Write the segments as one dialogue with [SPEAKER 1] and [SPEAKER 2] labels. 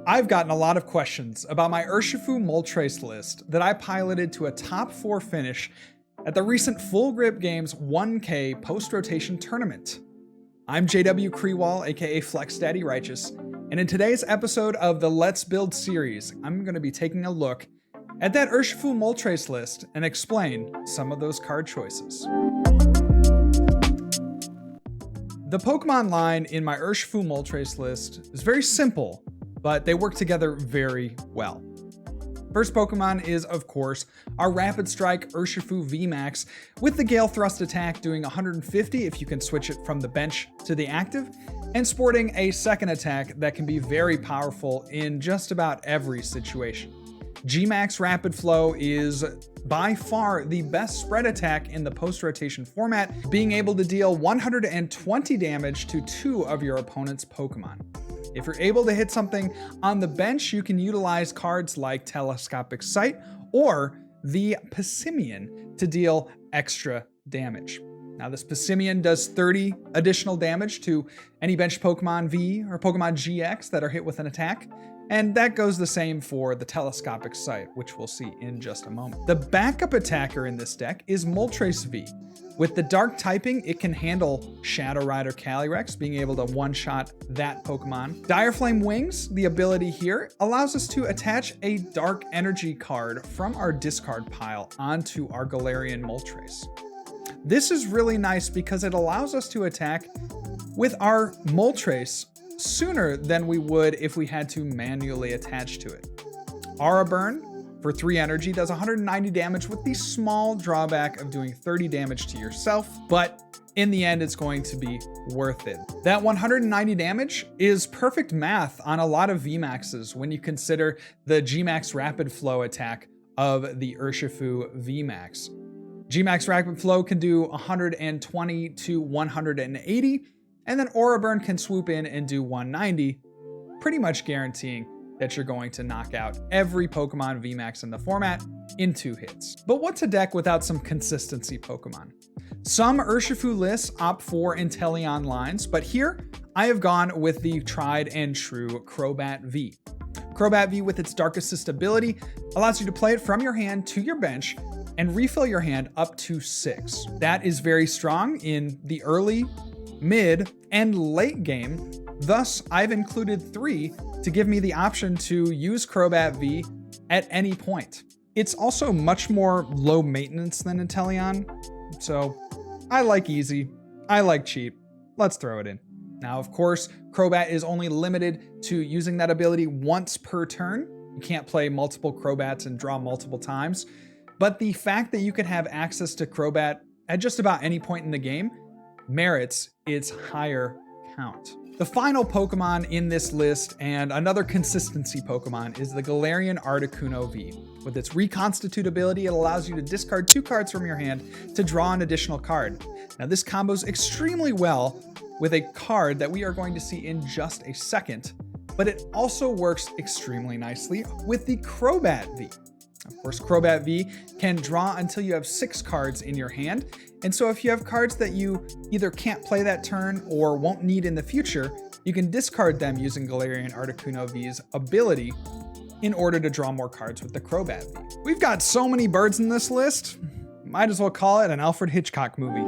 [SPEAKER 1] I've gotten a lot of questions about my Urshifu Moltres list that I piloted to a top 4 finish at the recent Full Grip Games 1K post-rotation tournament. I'm JW Creewall, aka Flex Daddy Righteous, and in today's episode of the Let's Build series, I'm going to be taking a look at that Urshifu Moltres list and explain some of those card choices. The Pokemon line in my Urshifu Moltres list is very simple, but they work together very well. First Pokemon is, of course, our Rapid Strike Urshifu VMAX with the Gale Thrust attack doing 150 if you can switch it from the bench to the active, and sporting a second attack that can be very powerful in just about every situation. G-Max Rapid Flow is by far the best spread attack in the post-rotation format, being able to deal 120 damage to 2 of your opponent's Pokemon. If you're able to hit something on the bench, you can utilize cards like Telescopic Sight or the Pissimian to deal extra damage. Now this Pissimian does 30 additional damage to any bench Pokemon V or Pokemon GX that are hit with an attack, and that goes the same for the Telescopic Sight, which we'll see in just a moment. The backup attacker in this deck is Moltres V. With the dark typing, it can handle Shadow Rider Calyrex, being able to one-shot that Pokemon. Dire Flame Wings, the ability here, allows us to attach a dark energy card from our discard pile onto our Galarian Moltres. This is really nice because it allows us to attack with our Moltres sooner than we would if we had to manually attach to it. Aura Burn, for 3 energy, does 190 damage with the small drawback of doing 30 damage to yourself, but in the end, it's going to be worth it. That 190 damage is perfect math on a lot of VMAXs when you consider the G-Max Rapid Flow attack of the Urshifu VMAX. G-Max Rapid Flow can do 120 to 180, and then Aura Burn can swoop in and do 190, pretty much guaranteeing that you're going to knock out every Pokemon VMAX in the format in 2 hits. But what's a deck without some consistency Pokemon? Some Urshifu lists opt for Inteleon lines, but here I have gone with the tried and true Crobat V. Crobat V with its Dark Assist ability allows you to play it from your hand to your bench and refill your hand up to 6. That is very strong in the early, mid, and late game. Thus, I've included 3 to give me the option to use Crobat V at any point. It's also much more low maintenance than Inteleon, so I like easy, I like cheap, let's throw it in. Now, of course, Crobat is only limited to using that ability once per turn. You can't play multiple Crobats and draw multiple times, but the fact that you can have access to Crobat at just about any point in the game merits its higher count. The final Pokemon in this list, and another consistency Pokemon, is the Galarian Articuno V. With its Reconstitute ability, it allows you to discard 2 cards from your hand to draw an additional card. Now this combos extremely well with a card that we are going to see in just a second, but it also works extremely nicely with the Crobat V. Of course, Crobat V can draw until you have 6 cards in your hand, and so if you have cards that you either can't play that turn or won't need in the future, you can discard them using Galarian Articuno V's ability in order to draw more cards with the Crobat V. We've got so many birds in this list, might as well call it an Alfred Hitchcock movie.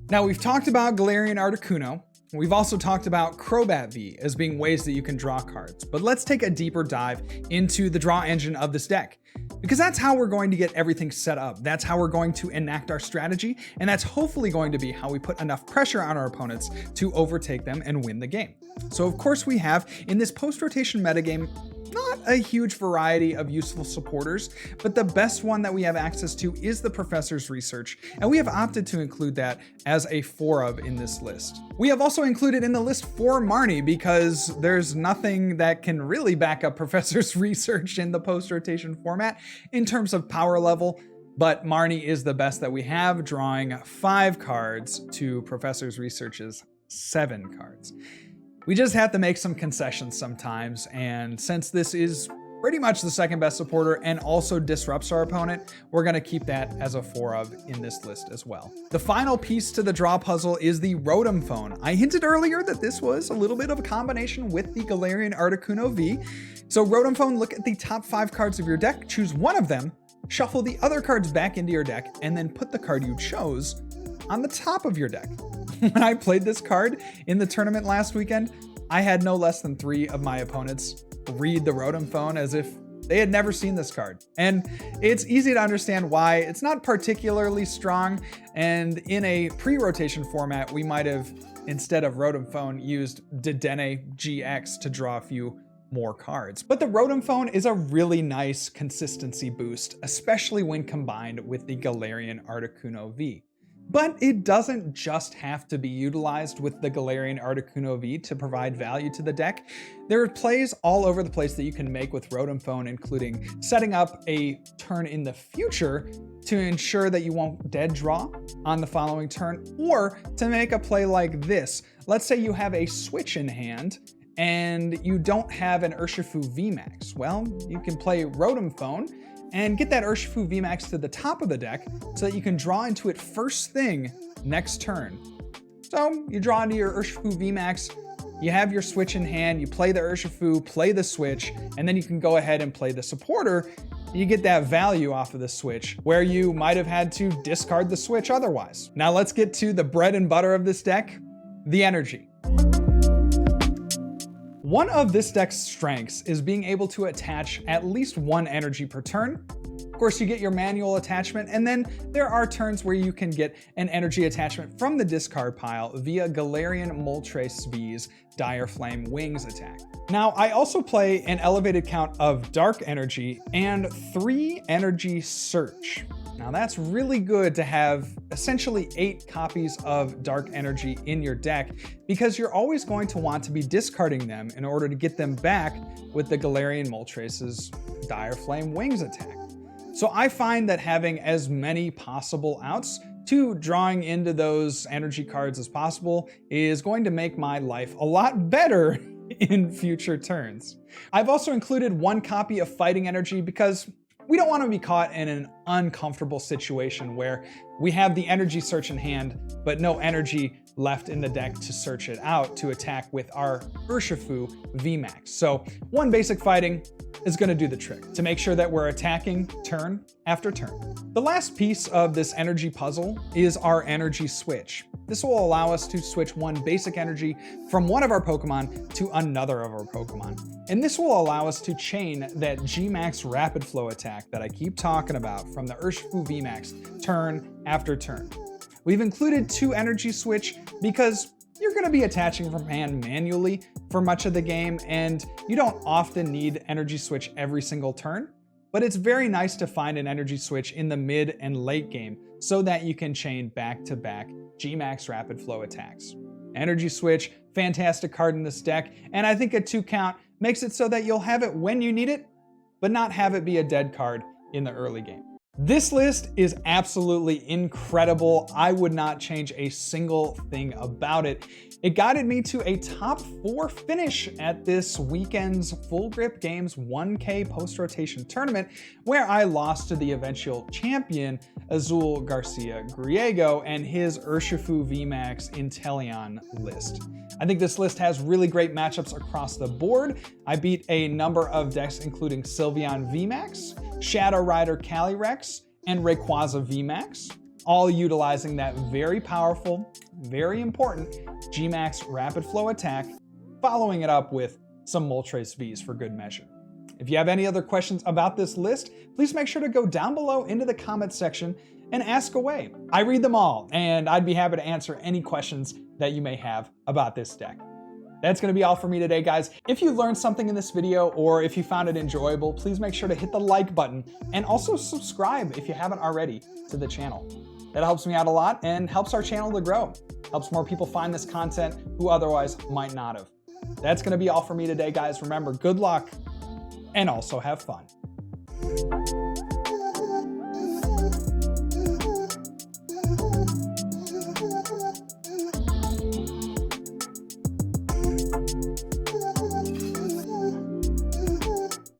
[SPEAKER 1] Now, we've talked about Galarian Articuno. We've also talked about Crobat V as being ways that you can draw cards, but let's take a deeper dive into the draw engine of this deck, because that's how we're going to get everything set up. That's how we're going to enact our strategy, and that's hopefully going to be how we put enough pressure on our opponents to overtake them and win the game. So of course we have, in this post-rotation metagame, not a huge variety of useful supporters, but the best one that we have access to is the Professor's Research, and we have opted to include that as a 4 of in this list. We have also included in the list 4 Marnie because there's nothing that can really back up Professor's Research in the post-rotation format in terms of power level, but Marnie is the best that we have, drawing 5 cards to Professor's Research's 7 cards. We just have to make some concessions sometimes, and since this is pretty much the second best supporter and also disrupts our opponent, we're going to keep that as a 4 of in this list as well. The final piece to the draw puzzle is the Rotom Phone. I hinted earlier that this was a little bit of a combination with the Galarian Articuno V. So Rotom Phone, look at the top 5 cards of your deck, choose one of them, shuffle the other cards back into your deck, and then put the card you chose on the top of your deck. When I played this card in the tournament last weekend, I had no less than 3 of my opponents read the Rotom Phone as if they had never seen this card. And it's easy to understand why. It's not particularly strong, and in a pre-rotation format, we might have, instead of Rotom Phone, used Dedenne GX to draw a few more cards. But the Rotom Phone is a really nice consistency boost, especially when combined with the Galarian Articuno V. But it doesn't just have to be utilized with the Galarian Articuno V to provide value to the deck. There are plays all over the place that you can make with Rotom Phone, including setting up a turn in the future to ensure that you won't dead draw on the following turn, or to make a play like this. Let's say you have a switch in hand and you don't have an Urshifu VMAX. Well, you can play Rotom Phone and get that Urshifu VMAX to the top of the deck so that you can draw into it first thing next turn. So you draw into your Urshifu VMAX, you have your switch in hand, you play the Urshifu, play the switch, and then you can go ahead and play the supporter. You get that value off of the switch where you might have had to discard the switch otherwise. Now let's get to the bread and butter of this deck, the energy. One of this deck's strengths is being able to attach at least 1 energy per turn. Of course, you get your manual attachment, and then there are turns where you can get an energy attachment from the discard pile via Galarian Moltres V's Dire Flame Wings attack. Now, I also play an elevated count of Dark Energy and 3 Energy Search. Now that's really good to have essentially 8 copies of Dark Energy in your deck, because you're always going to want to be discarding them in order to get them back with the Galarian Moltres' Dire Flame Wings attack. So I find that having as many possible outs to drawing into those energy cards as possible is going to make my life a lot better in future turns. I've also included 1 copy of Fighting Energy because we don't want to be caught in an uncomfortable situation where we have the energy search in hand, but no energy left in the deck to search it out to attack with our Urshifu VMAX. So 1 basic fighting is going to do the trick to make sure that we're attacking turn after turn. The last piece of this energy puzzle is our energy switch. This will allow us to switch 1 basic energy from one of our Pokemon to another of our Pokemon. And this will allow us to chain that G-Max Rapid Flow attack that I keep talking about from the Urshifu VMAX turn after turn. We've included 2 energy switch because you're going to be attaching from hand manually for much of the game, and you don't often need energy switch every single turn, but it's very nice to find an energy switch in the mid and late game so that you can chain back-to-back G-Max Rapid Flow attacks. Energy switch, fantastic card in this deck, and I think a 2 count makes it so that you'll have it when you need it, but not have it be a dead card in the early game. This list is absolutely incredible. I would not change a single thing about it. It guided me to a top 4 finish at this weekend's Full Grip Games 1K post-rotation tournament, where I lost to the eventual champion, Azul Garcia Griego, and his Urshifu VMAX Inteleon list. I think this list has really great matchups across the board. I beat a number of decks including Sylveon VMAX, Shadow Rider Calyrex, and Rayquaza VMAX, all utilizing that very powerful, very important G-Max Rapid Flow attack, following it up with some Moltres Vs for good measure. If you have any other questions about this list, please make sure to go down below into the comments section and ask away. I read them all, and I'd be happy to answer any questions that you may have about this deck. That's going to be all for me today, guys. If you learned something in this video or if you found it enjoyable, please make sure to hit the like button and also subscribe if you haven't already to the channel. That helps me out a lot and helps our channel to grow. Helps more people find this content who otherwise might not have. That's going to be all for me today, guys. Remember, good luck and also have fun.